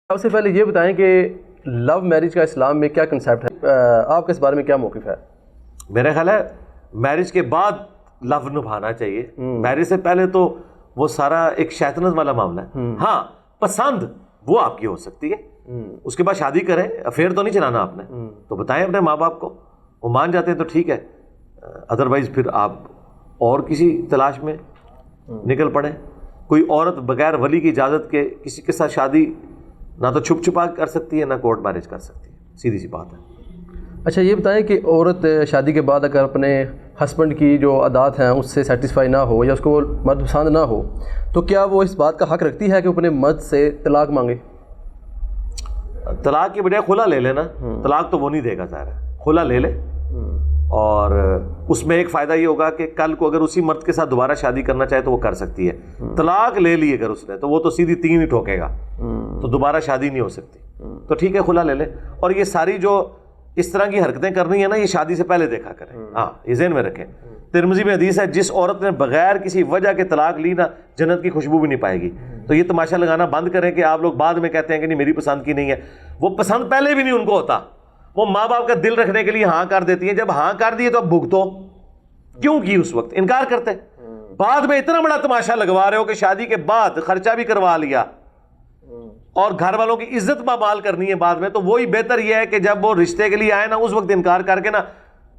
سب سے پہلے یہ بتائیں کہ لو میرج کا اسلام میں کیا کنسیپٹ ہے، آپ کا اس بارے میں کیا موقف ہے؟ میرا خیال ہے میرج کے بعد لو نبھانا چاہیے، میرج سے پہلے تو وہ سارا ایک شیطنت والا معاملہ ہے۔ ہاں پسند وہ آپ کی ہو سکتی ہے، اس کے بعد شادی کریں، افیئر تو نہیں چلانا آپ نے، تو بتائیں اپنے ماں باپ کو، وہ مان جاتے ہیں تو ٹھیک ہے، ادروائز پھر آپ اور کسی تلاش میں نکل پڑیں۔ کوئی عورت بغیر ولی کی اجازت کے کسی کے ساتھ شادی نہ تو چھپ چھپا کر سکتی ہے، نہ کورٹ میرج کر سکتی ہے، سیدھی سی بات ہے۔ اچھا یہ بتائیں کہ عورت شادی کے بعد اگر اپنے ہسبینڈ کی جو عادات ہیں اس سے سیٹسفائی نہ ہو یا اس کو مرد پسند نہ ہو تو کیا وہ اس بات کا حق رکھتی ہے کہ اپنے مرد سے طلاق مانگے؟ طلاق کی بجائے خلا لے لینا، طلاق تو وہ نہیں دے گا ظاہر ہے، خلا لے لے، اور اس میں ایک فائدہ یہ ہوگا کہ کل کو اگر اسی مرد کے ساتھ دوبارہ شادی کرنا چاہے تو وہ کر سکتی ہے۔ طلاق لے لی اگر اس نے تو وہ تو سیدھی 3 ہی ٹھوکے گا، تو دوبارہ شادی نہیں ہو سکتی، تو ٹھیک ہے خلا لے لے۔ اور یہ ساری جو اس طرح کی حرکتیں کرنی ہے نا، یہ شادی سے پہلے دیکھا کریں، ہاں یہ ذہن میں رکھیں۔ ترمذی میں حدیث ہے جس عورت نے بغیر کسی وجہ کے طلاق لی نا، جنت کی خوشبو بھی نہیں پائے گی۔ تو یہ تماشا لگانا بند کریں کہ آپ لوگ بعد میں کہتے ہیں کہ نہیں میری پسند کی نہیں ہے، وہ پسند پہلے بھی نہیں ان کو ہوتا، وہ ماں باپ کا دل رکھنے کے لیے ہاں کر دیتی ہیں، جب ہاں کر دیے تو اب بھگتو۔ کیوں کی اس وقت انکار کرتے، بعد میں اتنا بڑا تماشا لگوا رہے ہو کہ شادی کے بعد خرچہ بھی کروا لیا اور گھر والوں کی عزت بحال کرنی ہے بعد میں، تو وہی بہتر یہ ہے کہ جب وہ رشتے کے لیے آئے نا اس وقت انکار کر کے نا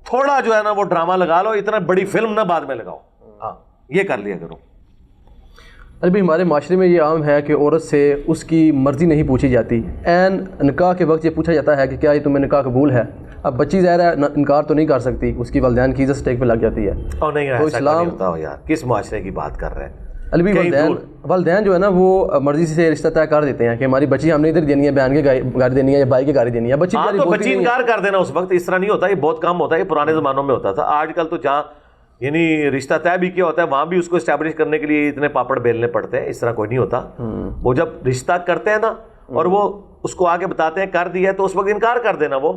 تھوڑا جو ہے نا وہ ڈرامہ لگا لو، اتنا بڑی فلم نہ بعد میں لگاؤ، ہاں یہ کر لیا کرو۔ ابھی ہمارے معاشرے میں یہ عام ہے کہ عورت سے اس کی مرضی نہیں پوچھی جاتی، عین نکاح کے وقت یہ پوچھا جاتا ہے کہ کیا یہ تمہیں نکاح قبول ہے؟ اب بچی ظاہر ہے انکار تو نہیں کر سکتی، اس کی والدین کی عزت اسٹیک پہ لگ جاتی ہے۔ اور نہیں تو ایسا اسلام نہیں ہوتا ہو یار، کس معاشرے کی بات کر رہے ہیں؟ البی والدین جو ہے نا وہ مرضی سے رشتہ طے کر دیتے ہیں کہ ہماری بچی ہم نے ادھر دینی ہے، بہن کے گاڑی دینی ہے یا بھائی کی گاڑی دینی ہے، بچی تو بچی انکار کر دینا اس وقت، اس طرح نہیں ہوتا، یہ بہت کم ہوتا ہے، یہ پرانے زمانوں میں ہوتا تھا۔ آج کل تو جہاں یعنی رشتہ طے بھی کیا ہوتا ہے وہاں بھی اس کو اسٹیبلش کرنے کے لیے اتنے پاپڑ بیلنے پڑتے ہیں، اس طرح کوئی نہیں ہوتا۔ وہ جب رشتہ کرتے ہیں نا اور وہ اس کو آگے بتاتے ہیں کر دیا ہے تو اس وقت انکار کر دینا، وہ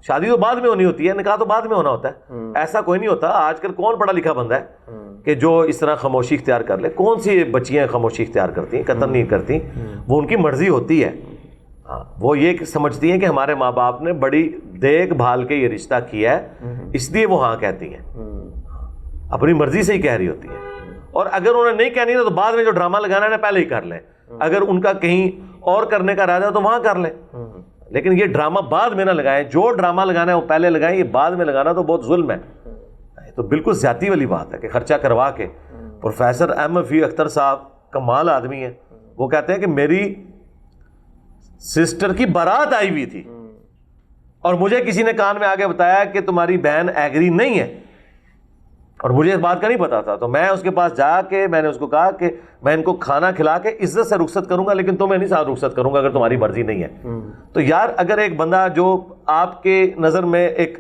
شادی تو بعد میں ہونی ہوتی ہے، نکاح تو بعد میں ہونا ہوتا ہے، ایسا کوئی نہیں ہوتا۔ آج کل کون پڑھا لکھا بندہ ہے کہ جو اس طرح خاموشی اختیار کر لے؟ کون سی بچیاں خاموشی اختیار کرتی ہیں؟ قتل نہیں کرتی، وہ ان کی مرضی ہوتی ہے۔ وہ یہ سمجھتی ہیں کہ ہمارے ماں باپ نے بڑی دیکھ بھال کے یہ رشتہ کیا ہے، اس لیے وہ ہاں کہتی ہیں، اپنی مرضی سے ہی کہہ رہی ہوتی ہیں۔ اور اگر انہیں نہیں کہنی تو بعد میں جو ڈرامہ لگانا ہے نا پہلے ہی کر لیں، اگر ان کا کہیں اور کرنے کا ارادہ ہے تو وہاں کر لیں، لیکن یہ ڈرامہ بعد میں نہ لگائیں۔ جو ڈرامہ لگانا ہے وہ پہلے لگائیں، یہ بعد میں لگانا تو بہت ظلم ہے، تو بالکل زیادتی والی بات ہے کہ خرچہ کروا کے۔ پروفیسر ایم فی اختر صاحب کمال آدمی ہیں، وہ کہتے ہیں کہ میری سسٹر کی بارات آئی ہوئی تھی اور مجھے کسی نے کان میں آگے بتایا کہ تمہاری بہن ایگری نہیں ہے، اور مجھے اس بات کا نہیں پتا تھا، تو میں اس کے پاس جا کے میں نے اس کو کہا کہ میں ان کو کھانا کھلا کے عزت سے رخصت کروں گا، لیکن تمہیں نہیں ساتھ رخصت کروں گا اگر تمہاری مرضی نہیں ہے۔ تو یار اگر ایک بندہ جو آپ کے نظر میں ایک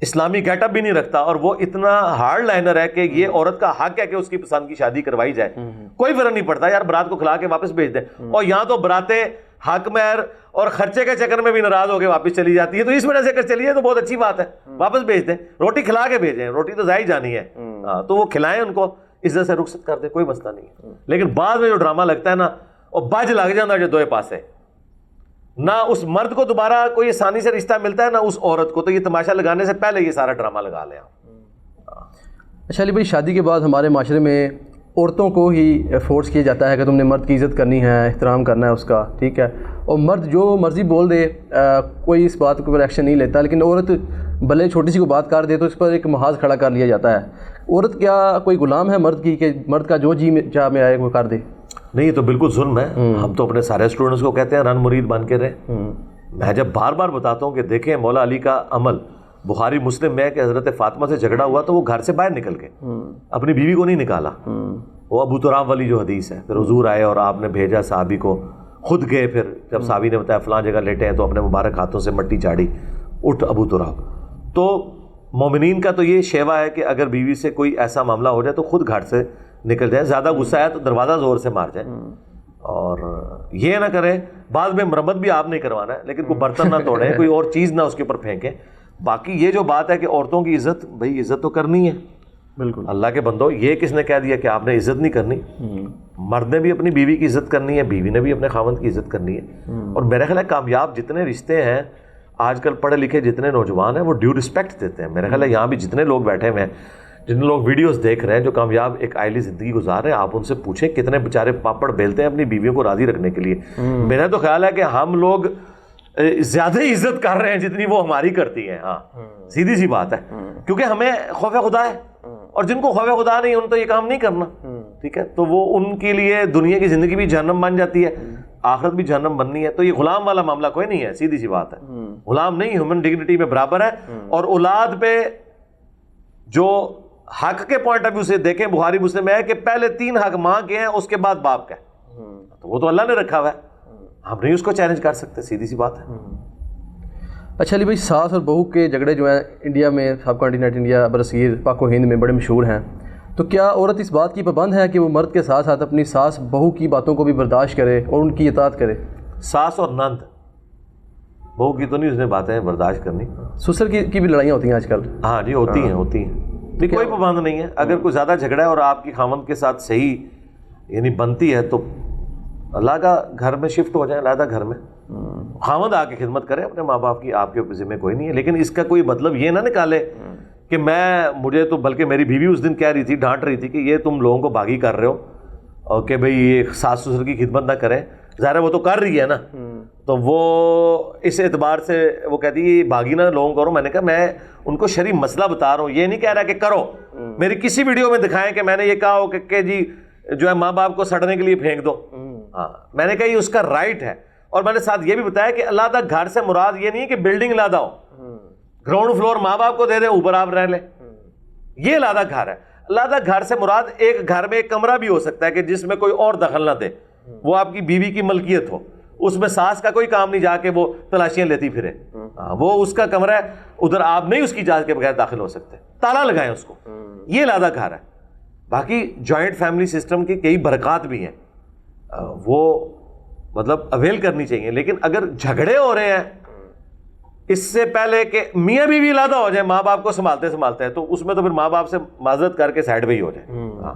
اسلامی گیٹ اپ بھی نہیں رکھتا اور وہ اتنا ہارڈ لائنر ہے کہ یہ عورت کا حق ہے کہ اس کی پسند کی شادی کروائی جائے، کوئی فرق نہیں پڑتا یار، برات کو کھلا کے واپس بھیج دیں۔ اور یہاں تو براتیں حق مہر اور خرچے کے چکر میں بھی ناراض ہو کے واپس چلی جاتی ہے، تو اس وجہ سے اگر چلی ہے تو بہت اچھی بات ہے، واپس بھیج دیں، روٹی کھلا کے بھیجیں، روٹی تو ضائع جانی ہے، تو وہ کھلائیں ان کو، عزت سے رخصت کر دیں، کوئی مسئلہ نہیں ہے۔ لیکن بعد میں جو ڈرامہ لگتا ہے نا، اور بج لگ جانا جو دوئے پاسے، نہ اس مرد کو دوبارہ کوئی آسانی سے رشتہ ملتا ہے نہ اس عورت کو، تو یہ تماشا لگانے سے پہلے یہ سارا ڈرامہ لگا لیں۔ اچھا علی بھائی، شادی کے بعد ہمارے معاشرے میں عورتوں کو ہی فورس کیا جاتا ہے کہ تم نے مرد کی عزت کرنی ہے، احترام کرنا ہے اس کا، ٹھیک ہے، اور مرد جو مرضی بول دے کوئی اس بات کے اوپر ایکشن نہیں لیتا، لیکن عورت بھلے چھوٹی سی کو بات کر دے تو اس پر ایک محاذ کھڑا کر لیا جاتا ہے۔ عورت کیا کوئی غلام ہے مرد کی کہ مرد کا جو جی چاہ میں آئے وہ کر دے؟ نہیں، یہ تو بالکل ظلم ہے۔ ہم تو اپنے سارے اسٹوڈنٹس کو کہتے ہیں رن مرید بن کے رہے۔ میں جب بار بار بتاتا ہوں کہ دیکھیں مولا علی کا عمل بخاری مسلم میں کہ حضرت فاطمہ سے جھگڑا ہوا تو وہ گھر سے باہر نکل گئے، اپنی بیوی کو نہیں نکالا، وہ ابو تراب والی جو حدیث ہے، پھر حضور آئے اور آپ نے بھیجا صحابی کو، خود گئے، پھر جب صحابی نے بتایا فلاں جگہ لیٹے ہیں تو اپنے مبارک ہاتھوں سے مٹی چاڑی، اٹھ ابو تراب۔ تو مومنین کا تو یہ شیوا ہے کہ اگر بیوی سے کوئی ایسا معاملہ ہو جائے تو خود گھر سے نکل جائے، زیادہ غصہ ہے تو دروازہ زور سے مار جائے، اور یہ نہ کریں بعد میں مرمت بھی آپ نہیں کروانا ہے، لیکن کوئی برتن نہ توڑیں، کوئی اور چیز نہ اس کے اوپر پھینکیں۔ باقی یہ جو بات ہے کہ عورتوں کی عزت، بھائی عزت تو کرنی ہے، بالکل، اللہ کے بندو، یہ کس نے کہہ دیا کہ آپ نے عزت نہیں کرنی؟ مرد نے بھی اپنی بیوی کی عزت کرنی ہے, بیوی نے بھی اپنے خاوند کی عزت کرنی ہے. اور میرا خیال ہے کامیاب جتنے رشتے ہیں آج کل پڑھے لکھے جتنے نوجوان ہیں وہ ڈیو رسپیکٹ دیتے ہیں. میرا خیال ہے یہاں بھی جتنے لوگ بیٹھے ہوئے ہیں, جتنے لوگ ویڈیوز دیکھ رہے ہیں جو کامیاب ایک آئلی زندگی گزار رہے ہیں, آپ ان سے پوچھیں کتنے بیچارے پاپڑ بیلتے ہیں اپنی بیویوں کو راضی رکھنے کے لیے. میرا تو خیال ہے کہ ہم لوگ زیادہ ہی عزت کر رہے ہیں جتنی وہ ہماری کرتی ہیں. ہاں سیدھی سی بات ہے, کیونکہ ہمیں خوف خدا ہے, اور جن کو خوف خدا نہیں ان تو یہ کام نہیں کرنا. ٹھیک ہے, تو وہ ان کے لیے دنیا کی زندگی بھی جہنم بن جاتی ہے, آخرت بھی جہنم بننی ہے. تو یہ غلام والا معاملہ کوئی نہیں ہے, سیدھی سی بات ہے. غلام نہیں, ہیومن ڈگنیٹی میں برابر ہے. اور اولاد پہ جو حق کے پوائنٹ آف ویو سے دیکھیں, بخاری مسلم میں ہے کہ پہلے 3 حق ماں کے ہیں, اس کے بعد باپ کا ہے. تو وہ تو اللہ نے رکھا ہوا ہے, ہم نہیں اس کو چیلنج کر سکتے, سیدھی سی بات ہے. اچھا علی بھائی, ساس اور بہو کے جھگڑے جو ہیں انڈیا میں, سب کانٹیننٹ انڈیا برصغیر پاک و ہند میں بڑے مشہور ہیں. تو کیا عورت اس بات کی پابند ہے کہ وہ مرد کے ساتھ ساتھ اپنی ساس بہو کی باتوں کو بھی برداشت کرے اور ان کی اطاعت کرے؟ ساس اور نند, بہو کی تو نہیں اس نے باتیں برداشت کرنی. سسر کی بھی لڑائیاں ہوتی ہیں آج کل. ہاں جی, ہوتی ہیں ہوتی ہیں. نہیں, کوئی پابند نہیں ہے. اگر کوئی زیادہ جھگڑا ہے اور آپ کی خاوند کے ساتھ صحیح یعنی بنتی ہے تو اللہ کا گھر میں شفٹ ہو جائیں, علیحدہ گھر میں خاوند آ کے خدمت کرے اپنے ماں باپ کی, آپ کے ذمہ کوئی نہیں ہے. لیکن اس کا کوئی مطلب یہ نہ نکالے کہ مجھے تو, بلکہ میری بیوی اس دن کہہ رہی تھی, ڈانٹ رہی تھی کہ یہ تم لوگوں کو باغی کر رہے ہو, اور کہ بھئی یہ ساس سسر کی خدمت نہ کریں. ظاہر ہے وہ تو کر رہی ہے نا, تو وہ اس اعتبار سے وہ کہتی ہے باغی نہ لوگوں کرو. میں نے کہا میں ان کو شرعی مسئلہ بتا رہا ہوں, یہ نہیں کہہ رہا کہ کرو. میری کسی ویڈیو میں دکھائیں کہ میں نے یہ کہا ہو کہ جی جو ہے ماں باپ کو سڑنے کے لیے پھینک دو. ہاں, میں نے کہا یہ اس کا رائٹ ہے. اور میں نے ساتھ یہ بھی بتایا کہ علیحدہ گھر سے مراد یہ نہیں کہ بلڈنگ علیحدہ ہو, گراؤنڈ فلور ماں باپ کو دے دیں, اوپر آپ رہ لیں, یہ علیحدہ گھر ہے. علیحدہ گھر سے مراد ایک گھر میں ایک کمرہ بھی ہو سکتا ہے کہ جس میں کوئی اور دخل نہ دے, وہ آپ کی بیوی کی ملکیت ہو, اس میں ساس کا کوئی کام نہیں جا کے وہ تلاشیاں لیتی پھرے. وہ اس کا کمرہ ہے, ادھر آپ نہیں اس کی اجازت کے بغیر داخل ہو سکتے, تالا لگائیں اس کو, یہ علیحدہ گھر ہے. باقی جوائنٹ فیملی سسٹم کی کئی برکات بھی ہیں, وہ مطلب اویل کرنی چاہیے. لیکن اگر جھگڑے ہو رہے ہیں اس سے پہلے کہ میاں بیوی علیحدہ ہو جائیں ماں باپ کو سنبھالتے ہیں, تو اس میں تو پھر ماں باپ سے معذرت کر کے سائڈ پہ ہی ہو جائیں. ہاں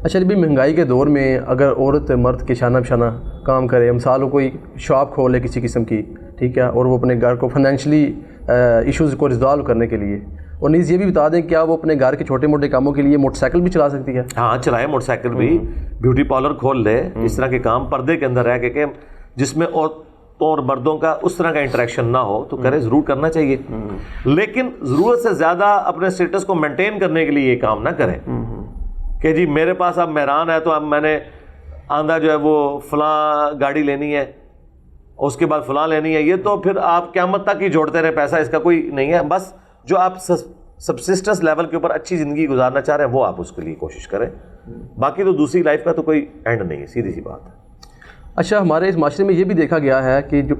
اچھا جی, مہنگائی کے دور میں اگر عورت مرد کے شانہ بشانہ کام کرے, مثال ہو کوئی شاپ کھولے کسی قسم کی, ٹھیک ہے, اور وہ اپنے گھر کو فائنینشلی ایشوز کو ریزالو کرنے کے لیے, اور نیز یہ بھی بتا دیں کیا وہ اپنے گھر کے چھوٹے موٹے کاموں کے لیے موٹر سائیکل بھی چلا سکتی ہے؟ ہاں چلائے موٹر سائیکل بھی, بیوٹی پارلر کھول لے, اس طرح کے کام پردے کے اندر رہ کے جس میں عورتوں اور مردوں کا اس طرح کا انٹریکشن نہ ہو تو کرے, ضرور کرنا چاہیے. لیکن ضرورت سے زیادہ اپنے اسٹیٹس کو مینٹین کرنے کے لیے یہ کام نہ کریں کہ جی میرے پاس اب مہران ہے تو اب میں نے آندھا جو ہے وہ فلاں گاڑی لینی ہے, اس کے بعد فلاں لینی ہے. یہ تو پھر آپ قیامت تک ہی جوڑتے رہے پیسہ, اس کا کوئی نہیں ہے. بس جو آپ سبسسٹنس لیول کے اوپر اچھی زندگی گزارنا چاہ رہے ہیں وہ آپ اس کے لیے کوشش کریں. باقی تو دوسری لائف کا تو کوئی اینڈ نہیں ہے, سیدھی سی بات ہے. اچھا, ہمارے اس معاشرے میں یہ بھی دیکھا گیا ہے کہ جو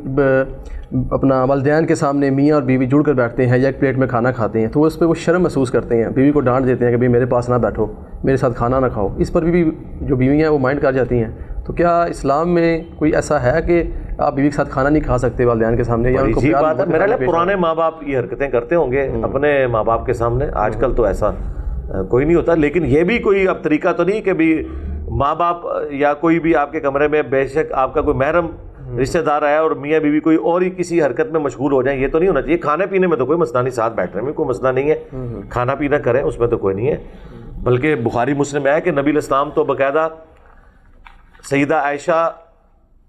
اپنا والدین کے سامنے میاں اور بیوی جڑ کر بیٹھتے ہیں یا ایک پلیٹ میں کھانا کھاتے ہیں تو اس پہ وہ شرم محسوس کرتے ہیں, بیوی کو ڈانٹ دیتے ہیں کہ بھئی میرے پاس نہ بیٹھو, میرے ساتھ کھانا نہ کھاؤ. اس پر بھی جو بیویاں ہیں وہ مائنڈ کر جاتی ہیں. تو کیا اسلام میں کوئی ایسا ہے کہ آپ بیوی کے ساتھ کھانا نہیں کھا سکتے والدین کے سامنے, یا ان کو بات ہے؟ میرا پرانے ماں باپ یہ حرکتیں کرتے ہوں گے اپنے ماں باپ کے سامنے, آج کل تو ایسا کوئی نہیں ہوتا. لیکن یہ بھی کوئی اب طریقہ تو نہیں کہ بھی ماں باپ یا کوئی بھی آپ کے کمرے میں بے شک آپ کا کوئی محرم رشتہ دار آیا اور میاں بیوی کوئی اور ہی کسی حرکت میں مشغول ہو جائیں, یہ تو نہیں ہونا چاہیے. کھانے پینے میں تو کوئی مسئلہ نہیں, ساتھ بیٹھنے میں کوئی مسئلہ نہیں ہے, کھانا پینا کریں اس میں تو کوئی نہیں ہے. بلکہ بخاری مسلم میں ہے کہ نبی علیہ السلام تو باقاعدہ سیدہ عائشہ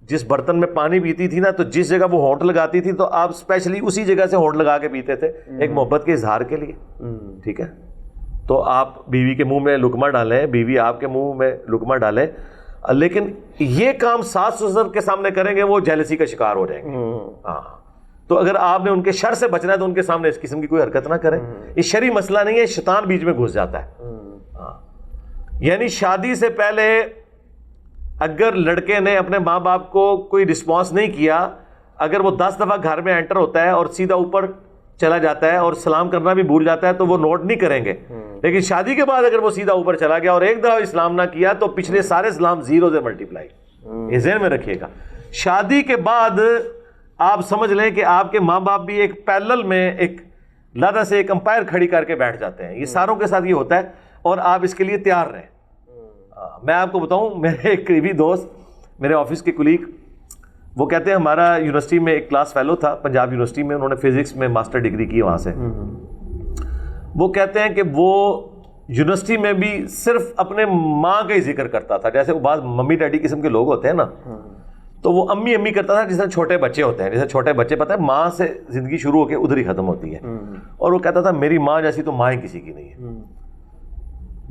جس برتن میں پانی پیتی تھی نا, تو جس جگہ وہ ہونٹ لگاتی تھی تو آپ اسپیشلی اسی جگہ سے ہونٹ لگا کے پیتے تھے, ایک محبت کے اظہار کے لیے. ٹھیک ہے, تو آپ بیوی کے منہ میں لقمہ ڈالیں, بیوی آپ کے منہ میں لقمہ ڈالیں, لیکن یہ کام ساس سسر کے سامنے کریں گے وہ جیلسی کا شکار ہو جائیں گے. ہاں, تو اگر آپ نے ان کے شر سے بچنا ہے تو ان کے سامنے اس قسم کی کوئی حرکت نہ کریں. یہ شرعی مسئلہ نہیں ہے, شیطان بیچ میں گھس جاتا ہے. ہاں, یعنی شادی سے پہلے اگر لڑکے نے اپنے ماں باپ کو کوئی رسپانس نہیں کیا, اگر وہ 10 دفعہ گھر میں انٹر ہوتا ہے اور سیدھا اوپر چلا جاتا ہے اور سلام کرنا بھی بھول جاتا ہے تو وہ نوٹ نہیں کریں گے. لیکن شادی کے بعد اگر وہ سیدھا اوپر چلا گیا اور ایک دفعہ اسلام نہ کیا تو پچھلے سارے اسلام 0 سے ملٹیپلائی. یہ ذہن میں رکھیے گا. شادی کے بعد آپ سمجھ لیں کہ آپ کے ماں باپ بھی ایک پیرلل میں ایک لادہ سے ایک امپائر کھڑی کر کے بیٹھ جاتے ہیں. یہ ساروں کے ساتھ یہ ہوتا ہے اور آپ اس کے لیے تیار رہیں. میں آپ کو بتاؤں, میرے ایک قریبی دوست, میرے آفس کے کلیگ, وہ کہتے ہیں ہمارا یونیورسٹی میں ایک کلاس فیلو تھا پنجاب یونیورسٹی میں, انہوں نے فزکس میں ماسٹر ڈگری کی وہاں سے. وہ کہتے ہیں کہ وہ یونیورسٹی میں بھی صرف اپنے ماں کا ہی ذکر کرتا تھا. جیسے وہ بعض ممی ڈیڈی قسم کے لوگ ہوتے ہیں نا, تو وہ امی امی کرتا تھا جس طرح چھوٹے بچے ہوتے ہیں. جیسے چھوٹے بچے پتہ ہے ماں سے زندگی شروع ہو کے ادھر ہی ختم ہوتی ہے, اور وہ کہتا تھا میری ماں جیسی تو ماں ہی کسی کی نہیں ہے.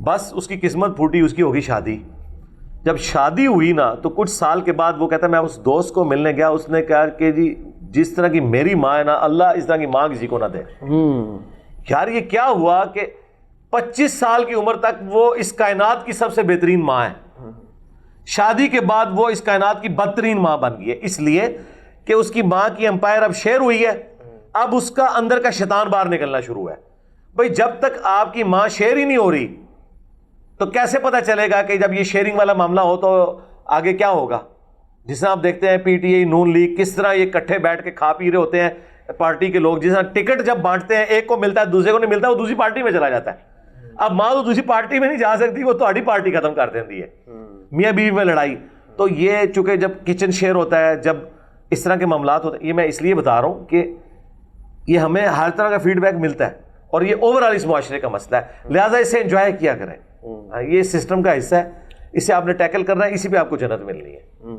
بس اس کی قسمت پھوٹی, اس کی ہوگی شادی. جب شادی ہوئی نا تو کچھ سال کے بعد وہ کہتا ہے میں اس دوست کو ملنے گیا, اس نے کہا کہ جی جس طرح کی میری ماں ہے نا, اللہ اس طرح کی ماں کسی کو نہ دے. یار یہ کیا ہوا کہ 25 سال کی عمر تک وہ اس کائنات کی سب سے بہترین ماں ہے, شادی کے بعد وہ اس کائنات کی بدترین ماں بن گئی ہے, اس لیے کہ اس کی ماں کی امپائر اب شیر ہوئی ہے, اب اس کا اندر کا شیطان باہر نکلنا شروع ہے. بھئی جب تک آپ کی ماں شیر ہی نہیں ہو رہی تو کیسے پتہ چلے گا کہ جب یہ شیئرنگ والا معاملہ ہو تو آگے کیا ہوگا. جس طرح آپ دیکھتے ہیں P T I known league کس طرح یہ کٹھے بیٹھ کے کھا پی رہے ہوتے ہیں پارٹی کے لوگ, جس طرح ٹکٹ جب بانٹتے ہیں ایک کو ملتا ہے دوسرے کو نہیں ملتا, وہ دوسری پارٹی میں چلا جاتا ہے. اب ماں تو دوسری پارٹی میں نہیں جا سکتی, وہ تہاڈی پارٹی ختم کر دیتی ہے, میاں بیوی میں لڑائی. تو یہ چونکہ جب کچن شیئر ہوتا ہے, جب اس طرح کے معاملات ہوتے ہیں, یہ میں اس لیے بتا رہا ہوں کہ یہ ہمیں ہر طرح کا فیڈ بیک ملتا ہے اور یہ اوور آل اس معاشرے کا مسئلہ ہے, لہٰذا اسے انجوائے کیا کریں. یہ سسٹم کا حصہ ہے, اسے آپ نے ٹیکل کرنا ہے, اسی پہ آپ کو جنت ملنی ہے.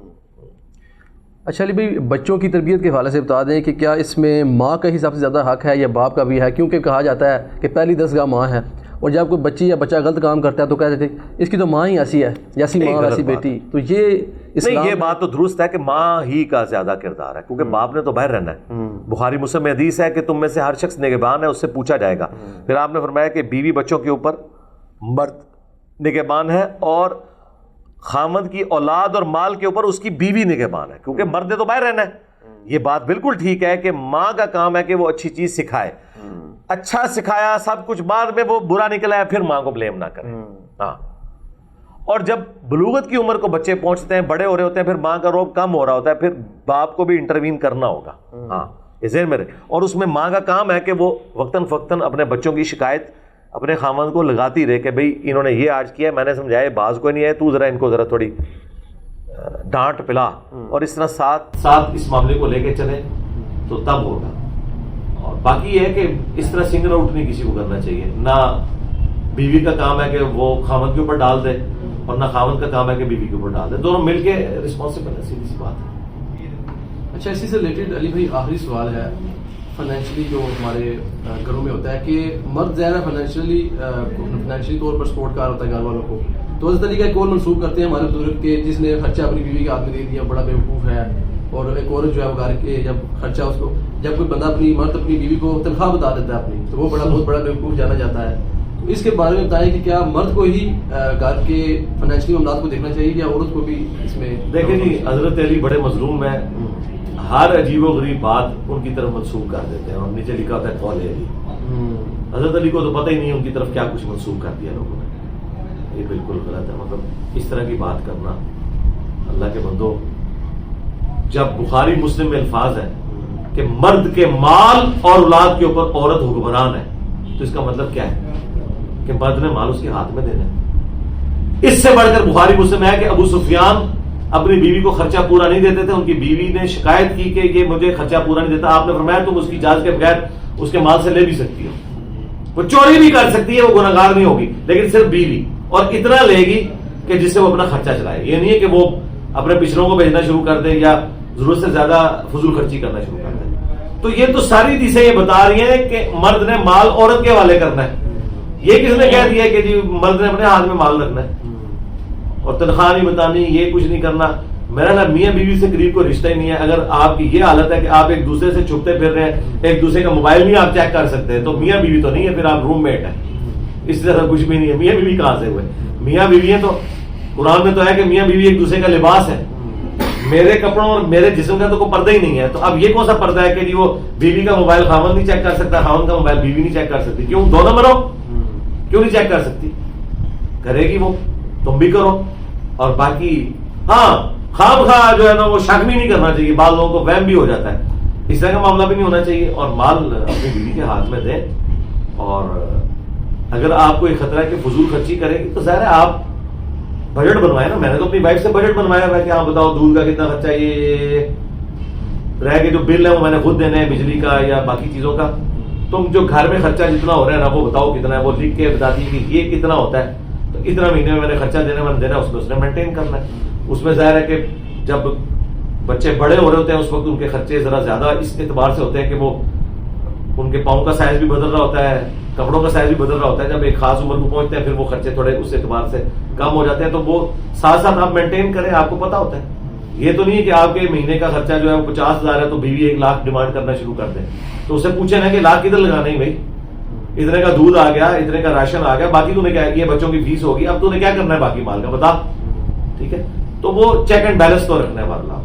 اچھا علی بھائی, بچوں کی تربیت کے حوالے سے بتا دیں کہ کیا اس میں ماں کا ہی سب سے زیادہ حق ہے یا باپ کا بھی ہے؟ کیونکہ کہا جاتا ہے کہ پہلی دستگاہ ماں ہے, اور جب کوئی بچی یا بچہ غلط کام کرتا ہے تو کہتے تھے اس کی تو ماں ہی ایسی ہے, جیسی ماں ویسی بیٹی. تو یہ نہیں, یہ بات تو درست ہے کہ ماں ہی کا زیادہ کردار ہے, کیونکہ باپ نے تو باہر رہنا ہے. بخاری مسلم میں حدیث ہے کہ تم میں سے ہر شخص نگہبان ہے, اس سے پوچھا جائے گا. پھر آپ نے فرمایا کہ بیوی بچوں کے اوپر مرد نگہبان ہے, اور خامد کی اولاد اور مال کے اوپر اس کی بیوی نگہبان ہے, کیونکہ مرد نے تو باہر رہنا ہے. یہ بات بالکل ٹھیک ہے کہ ماں کا کام ہے کہ وہ اچھی چیز سکھائے, اچھا سکھایا سب کچھ, بعد میں وہ برا نکلا ہے پھر ماں کو بلیم نہ کرے. ہاں, اور جب بلوغت کی عمر کو بچے پہنچتے ہیں, بڑے ہو رہے ہوتے ہیں, پھر ماں کا روب کم ہو رہا ہوتا ہے, پھر باپ کو بھی انٹروین کرنا ہوگا. ہاں, یہ ذہن میں رہے. اور اس میں ماں کا کام ہے کہ وہ وقتاً فوقتاً اپنے بچوں کی شکایت اپنے خامند کو لگاتی رہے کہ بھئی انہوں نے یہ آج کیا, میں نے سمجھایا باز کوئی نہیں ہے, تو ذرا ان کو ذرا تھوڑی ڈانٹ پلا, اور اس طرح ساتھ اس معاملے کو لے کے چلیں تو تب ہوگا. اور باقی یہ ہے کہ اس طرح سنگل آؤٹ نہیں کسی کو کرنا چاہیے, نہ بیوی کا کام ہے کہ وہ خامند کے اوپر ڈال دے, اور نہ خامند کا کام ہے کہ بیوی کے اوپر ڈال دے, دونوں مل کے رسپانسبل ہے, سیدھی سی بات ہے. اچھا, اسی سے ریلیٹڈ علی بھائی آخری سوال ہے, فائنینشلی جو ہمارے گھروں میں ہوتا ہے کہ مرد زیادہ فائنینشلی طور پر سپورٹ کر ہوتا ہے گھر والوں کو, تو اس طریقے ایک اور منسوخ کرتے ہیں ہمارے بزرگ کے جس نے خرچہ اپنی بیوی کے ہاتھ میں دے دیا بڑا بیوقوف ہے, اور ایک عورت جو ہے وہ گھر کے جب خرچہ اس کو, جب کوئی بندہ مرد اپنی بیوی کو تنخواہ بتا دیتا ہے اپنی, تو وہ بہت بڑا بیوقوف جانا جاتا ہے. تو اس کے بارے میں بتائیں کہ کیا مرد کو ہی گھر کے فائنینشلی معاملات کو دیکھنا چاہیے یا عورت کو بھی اس میں؟ دیکھیں جی, حضرت علی بڑے مظلوم ہیں, ہر عجیب و غریب بات ان کی طرف منسوخ کر دیتے ہیں, اور نیچے لکھا ہوتا ہے قول علی. حضرت علی کو تو پتہ ہی نہیں ان کی طرف کیا کچھ منسوخ کر دیا لوگوں نے. یہ بالکل غلط ہے, مطلب اس طرح کی بات کرنا. اللہ کے بندو, جب بخاری مسلم میں الفاظ ہے کہ مرد کے مال اور اولاد کے اوپر عورت حکمران ہے, تو اس کا مطلب کیا ہے کہ مرد نے مال اس کے ہاتھ میں دینا ہے. اس سے بڑھ کر بخاری مسلم ہے کہ ابو سفیان اپنی بیوی کو خرچہ پورا نہیں دیتے تھے, ان کی بیوی نے شکایت کی کہ یہ مجھے خرچہ پورا نہیں دیتا. آپ نے فرمایا تم اس کی اجازت کے بغیر اس کے مال سے لے بھی سکتی ہو, وہ چوری بھی کر سکتی ہے, وہ گنہگار نہیں ہوگی, لیکن صرف بیوی, اور اتنا لے گی کہ جس سے وہ اپنا خرچہ چلائے. یہ نہیں ہے کہ وہ اپنے پچھلوں کو بھیجنا شروع کر دے یا ضرورت سے زیادہ فضول خرچی کرنا شروع کر دے. تو یہ تو ساری چیزیں یہ بتا رہی ہیں کہ مرد نے مال عورت کے حوالے کرنا ہے. یہ کس نے کہہ دیا کہ جی مرد نے اپنے ہاتھ میں مال رکھنا ہے اور تنخواہ نہیں بتانی, یہ کچھ نہیں کرنا؟ میرا نا میاں بیوی سے قریب کوئی رشتہ ہی نہیں ہے. اگر آپ کی یہ حالت ہے کہ آپ ایک دوسرے سے چھپتے پھر رہے ہیں, ایک دوسرے کا موبائل نہیں آپ چیک کر سکتے, تو میاں بیوی تو نہیں ہے, پھر آپ روم میٹ ہیں. اس طرح کچھ بھی نہیں ہے. میاں بیوی کہاں سے ہوئے؟ میاں بیوی ہیں تو قرآن میں تو ہے کہ میاں بیوی ایک دوسرے کا لباس ہے. میرے کپڑوں اور میرے جسم کا تو کوئی پردہ ہی نہیں ہے, تو اب یہ کون سا پردہ ہے کہ جی وہ بیوی کا موبائل خاوند نہیں چیک کر سکتا, خاوند کا موبائل بیوی نہیں چیک کر سکتی؟ کیوں؟ دو نمبر ہو, کیوں نہیں چیک کر سکتی؟ کرے گی وہ, تم بھی کرو. اور باقی ہاں خام خواہ جو ہے نا وہ شک بھی نہیں کرنا چاہیے, بعض لوگوں کو وہم بھی ہو جاتا ہے, اس طرح کا معاملہ بھی نہیں ہونا چاہیے. اور مال اپنی بیوی کے ہاتھ میں دیں, اور اگر آپ کو یہ خطرہ ہے کہ فضول خرچی کرے گی تو ظاہر ہے آپ بجٹ بنوایا نا, میں نے تو اپنی وائف سے بجٹ بنوایا ہوا ہے کہ ہاں بتاؤ دودھ کا کتنا خرچہ, یہ رہ کے جو بل ہے وہ میں نے خود دینے ہیں, بجلی کا یا باقی چیزوں کا. تم جو گھر میں خرچہ جتنا ہو رہا ہے نا وہ بتاؤ کتنا ہے, وہ لکھ کے بتا دی کہ یہ کتنا ہوتا ہے, تو اتنا مہینے میں میں نے خرچہ دینا اس میں اس نے مینٹین کرنا ہے. اس میں ظاہر ہے کہ جب بچے بڑے ہو رہے ہوتے ہیں اس وقت ان کے خرچے ذرا زیادہ اس اعتبار سے ہوتے ہیں کہ وہ ان کے پاؤں کا سائز بھی بدل رہا ہوتا ہے, کپڑوں کا سائز بھی بدل رہا ہوتا ہے. جب ایک خاص عمر کو پہنچتے ہیں پھر وہ خرچے تھوڑے اس اعتبار سے کم ہو جاتے ہیں, تو وہ ساتھ ساتھ آپ مینٹین کریں, آپ کو پتا ہوتا ہے. یہ تو نہیں ہے کہ آپ کے مہینے کا خرچہ جو ہے وہ 50,000 ہے تو بیوی 1 لاکھ ڈیمانڈ کرنا شروع کر دیں, تو اس سے پوچھیں نا کہ لاکھ کدھر لگانا ہی بھائی, اتنے کا دودھ آ گیا, اتنے کا راشن آ گیا, باقی تو نے کیا کیا, بچوں کی فیس ہوگی, اب تو نے کیا کرنا ہے باقی مال کا بتا, ٹھیک ہے. تو وہ چیک اینڈ بیلنس تو رکھنا ہے مطلب.